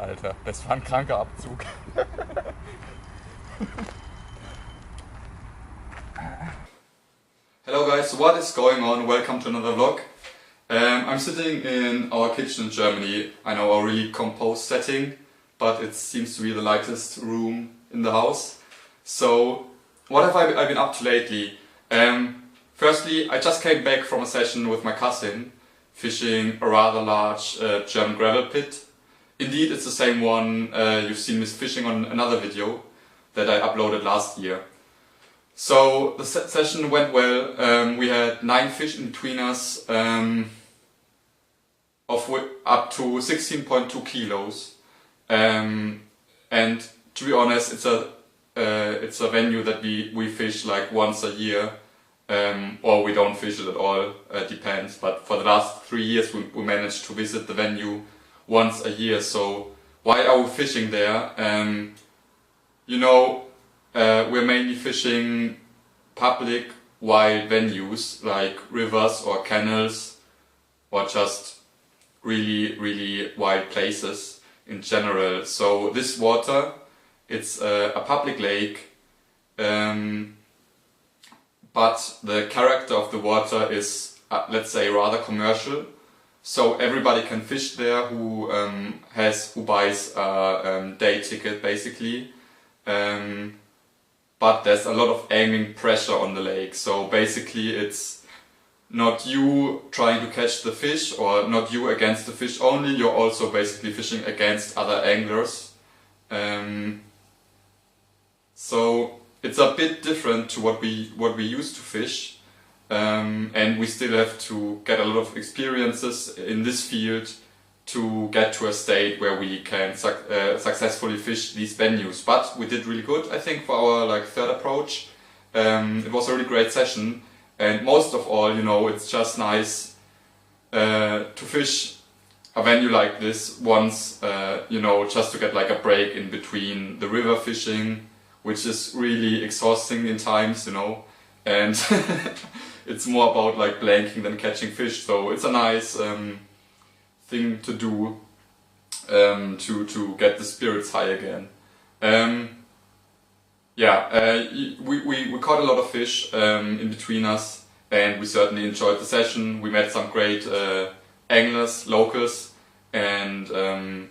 Alter, das war ein kranker Abzug. Hello guys, what is going on? Welcome to another vlog. I'm sitting in our kitchen in Germany. I know, a really composed setting, but it seems to be the lightest room in the house. So, what have I been up to lately? Firstly, I just came back from a session with my cousin, fishing a rather large German gravel pit. Indeed, it's the same one you've seen me fishing on another video that I uploaded last year. So the session went well. We had 9 fish in between us, of up to 16.2 kilos. And to be honest, it's a venue that we fish like once a year, or we don't fish it at all. Depends. But for the last 3 years, we managed to visit the venue once a year. So why are we fishing there? You know, we're mainly fishing public wild venues like rivers or canals, or just really wild places in general. So this water, it's a public lake, but the character of the water is, let's say, rather commercial. So everybody can fish there who buys a day ticket, basically. But there's a lot of angling pressure on the lake. So basically it's not you trying to catch the fish, or not you against the fish only, you're also basically fishing against other anglers. So it's a bit different to what we used to fish. And we still have to get a lot of experiences in this field to get to a state where we can successfully fish these venues. But we did really good, I think, for our third approach. It was a really great session, and most of all, you know, it's just nice to fish a venue like this once, you know, just to get like a break in between the river fishing, which is really exhausting in times, you know, and it's more about like blanking than catching fish. So it's a nice thing to do to get the spirits high again. We caught a lot of fish in between us, and we certainly enjoyed the session. We met some great anglers, locals, and it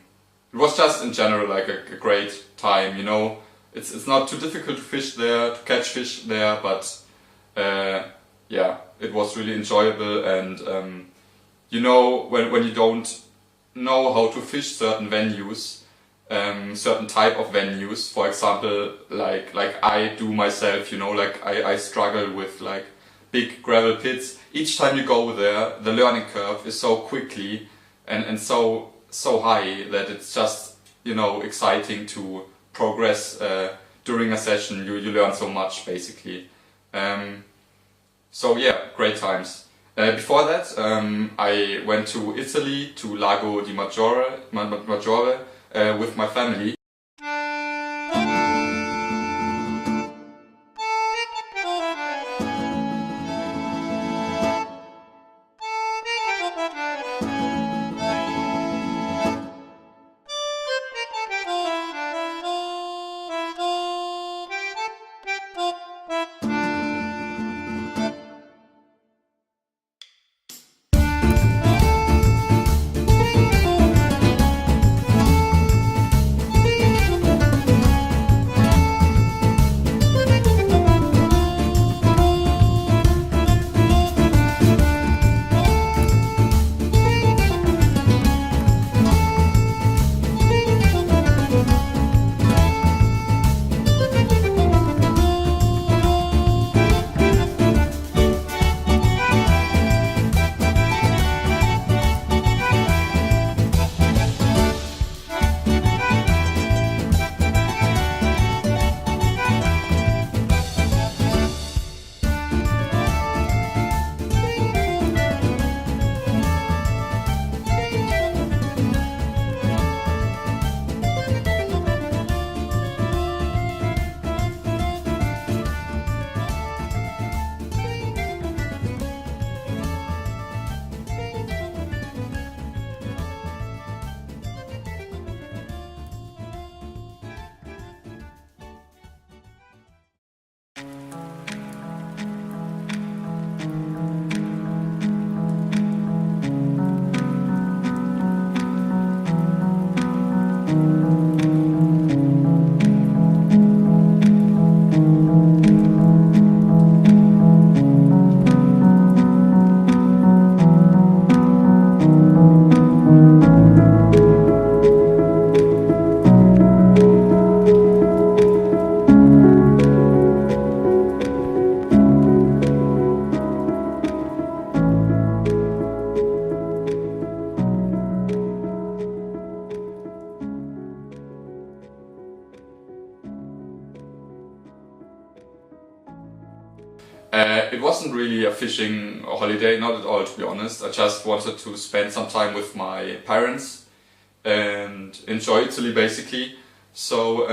was just in general like a great time, you know. It's not too difficult to fish there, to catch fish there, but yeah, it was really enjoyable. And you know, when you don't know how to fish certain venues, certain type of venues, for example, like I do myself, you know, like I struggle with like big gravel pits. Each time you go there, the learning curve is so quickly and so high that it's just, you know, exciting to progress during a session. You learn so much, basically. So yeah, great times. Before that, I went to Italy, to Lago di Maggiore with my family. It wasn't really a fishing holiday, not at all, to be honest. I just wanted to spend some time with my parents and enjoy Italy, basically. So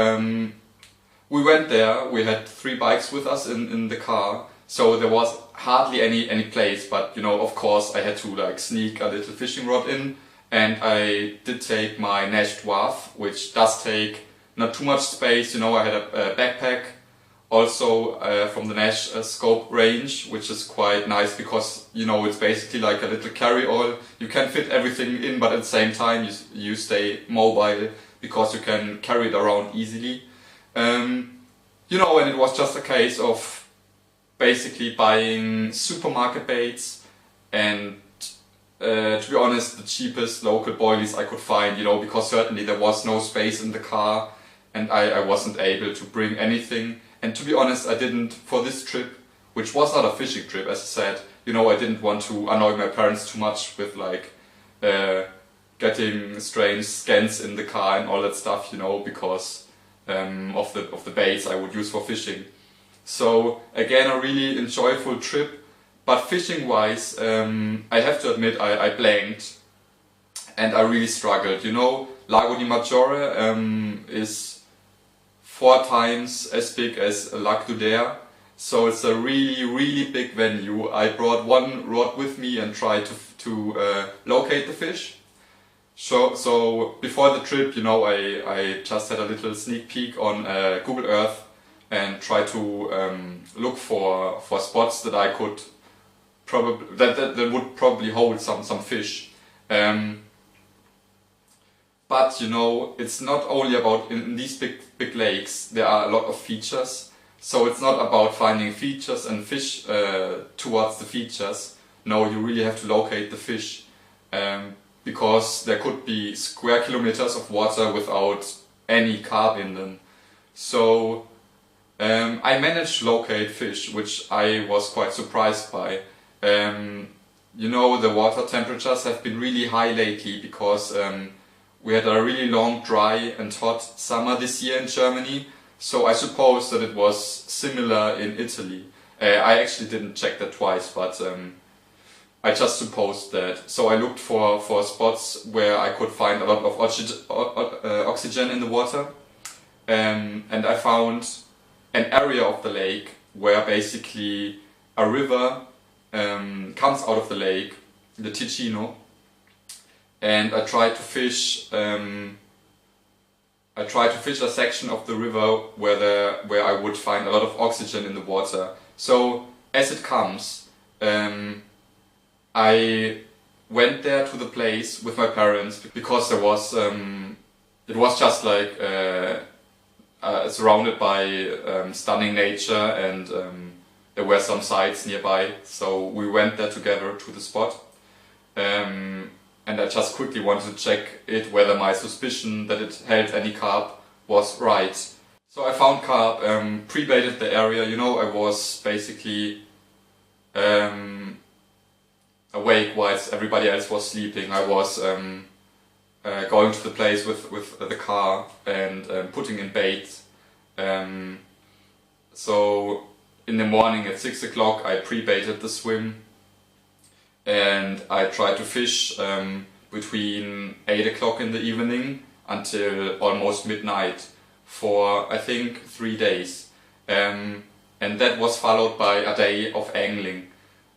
we went there. We had 3 bikes with us in the car, so there was hardly any place. But you know, of course, I had to like sneak a little fishing rod in, and I did take my Nash Dwarf, which does take not too much space. You know, I had a backpack. Also from the Nash scope range, which is quite nice because, you know, it's basically like a little carry-all. You can fit everything in, but at the same time you stay mobile because you can carry it around easily. You know, and it was just a case of basically buying supermarket baits and to be honest, the cheapest local boilies I could find, you know, because certainly there was no space in the car and I wasn't able to bring anything. And to be honest, I didn't, for this trip, which was not a fishing trip, as I said, you know, I didn't want to annoy my parents too much with like getting strange scans in the car and all that stuff, you know, because of the baits I would use for fishing. So again, a really enjoyable trip, but fishing wise, I have to admit I blanked and I really struggled. You know, Lago di Maggiore is 4 times as big as Lago di Maggiore, so it's a really big venue. I brought 1 rod with me and tried to locate the fish. So before the trip, you know, I just had a little sneak peek on Google Earth and tried to look for spots that I could probably that would probably hold some fish. But you know, it's not only about in these big lakes. There are a lot of features, so it's not about finding features and fish towards the features. No, you really have to locate the fish, because there could be square kilometers of water without any carp in them. So I managed to locate fish, which I was quite surprised by. You know, the water temperatures have been really high lately because we had a really long, dry and hot summer this year in Germany, so I suppose that it was similar in Italy. I actually didn't check that twice, but I just supposed that. So I looked for spots where I could find a lot of oxygen in the water, and I found an area of the lake where basically a river comes out of the lake, the Ticino. And I tried to fish. A section of the river where I would find a lot of oxygen in the water. So as it comes, I went there to the place with my parents because there was it was just like surrounded by stunning nature, and there were some sites nearby. So we went there together to the spot. And I just quickly wanted to check whether my suspicion that it held any carp was right. So I found carp, pre-baited the area. You know, I was basically awake whilst everybody else was sleeping. I was going to the place with the car and putting in bait. So in the morning at 6 o'clock I pre-baited the swim. And I tried to fish between 8 o'clock in the evening until almost midnight for I think 3 days. And that was followed by a day of angling.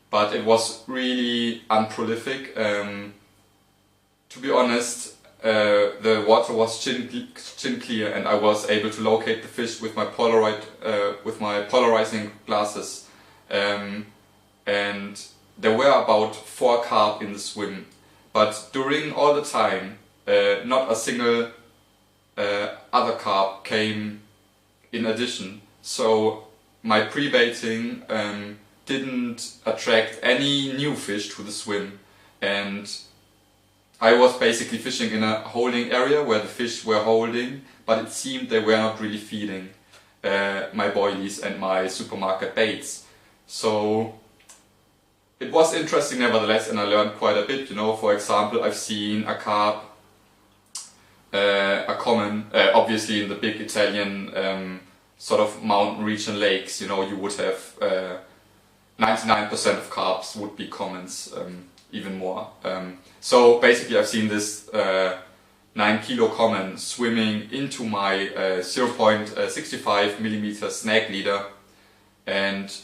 But it was really unprolific. To be honest, the water was chin clear, and I was able to locate the fish with my polarizing glasses. And there were about 4 carp in the swim, but during all the time, not a single other carp came in addition. So my pre-baiting didn't attract any new fish to the swim, and I was basically fishing in a holding area where the fish were holding, but it seemed they were not really feeding my boilies and my supermarket baits. So it was interesting nevertheless, and I learned quite a bit. You know, for example, I've seen a carp, a common, obviously in the big Italian sort of mountain region lakes. You know, you would have 99% of carps would be commons, even more. So basically I've seen this 9 kilo common swimming into my 0.65 millimeter snag leader, and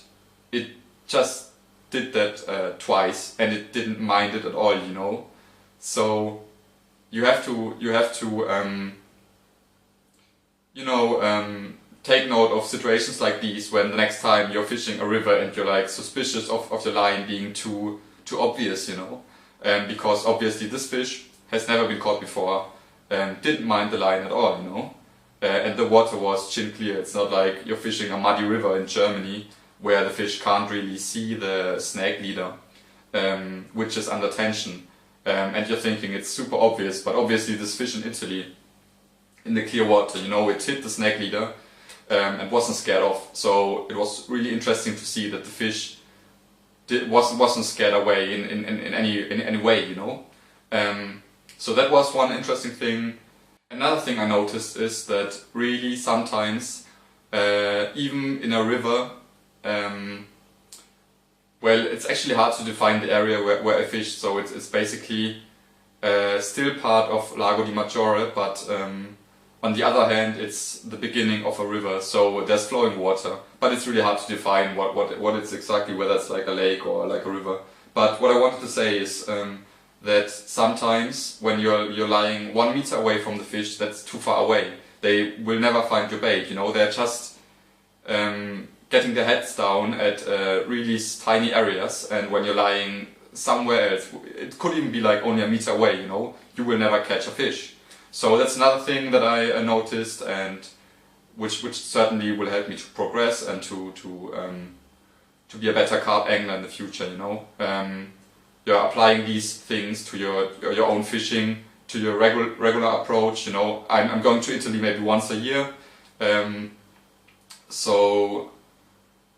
it just did that twice, and it didn't mind it at all, you know. So you have to take note of situations like these when the next time you're fishing a river and you're like suspicious of the line being too obvious, you know. Because obviously this fish has never been caught before, didn't mind the line at all, you know. And the water was chin clear. It's not like you're fishing a muddy river in Germany where the fish can't really see the snag leader, which is under tension. And you're thinking it's super obvious, but obviously this fish in Italy, in the clear water, you know, it hit the snag leader and wasn't scared off. So it was really interesting to see that the fish wasn't scared away in any way, you know. So that was one interesting thing. Another thing I noticed is that really sometimes, even in a river, well, it's actually hard to define the area where I fish, so it's basically still part of Lago di Maggiore, but on the other hand it's the beginning of a river, so there's flowing water, but it's really hard to define what it's exactly, whether it's like a lake or like a river. But what I wanted to say is that sometimes when you're lying 1 meter away from the fish, that's too far away. They will never find your bait, you know, they're just getting their heads down at really tiny areas, and when you're lying somewhere else, it could even be like only a meter away, you know, you will never catch a fish. So that's another thing that I noticed, and which certainly will help me to progress and to be a better carp angler in the future, you know. You're applying these things to your own fishing, to your regular approach, you know. I'm going to Italy maybe once a year, so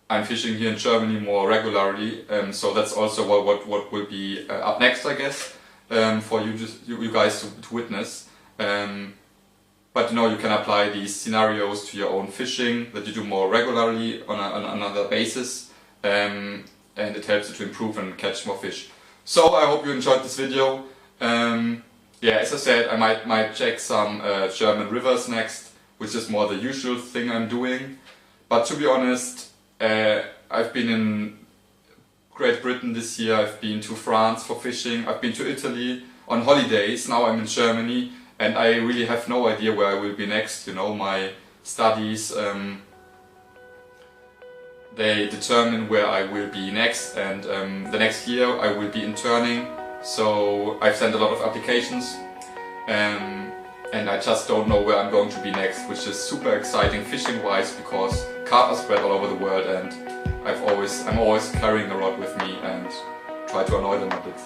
I'm fishing here in Germany more regularly, so that's also what will be up next, I guess, for you guys to witness. But you know, you can apply these scenarios to your own fishing that you do more regularly on another basis, and it helps you to improve and catch more fish. So I hope you enjoyed this video. Yeah, as I said, I might check some German rivers next, which is more the usual thing I'm doing. But to be honest, I've been in Great Britain this year, I've been to France for fishing, I've been to Italy on holidays, now I'm in Germany, and I really have no idea where I will be next, you know. My studies, they determine where I will be next, and the next year I will be interning, so I've sent a lot of applications, and I just don't know where I'm going to be next, which is super exciting fishing wise, because carp are spread all over the world, and I'm always carrying a rod with me and try to annoy them a bit.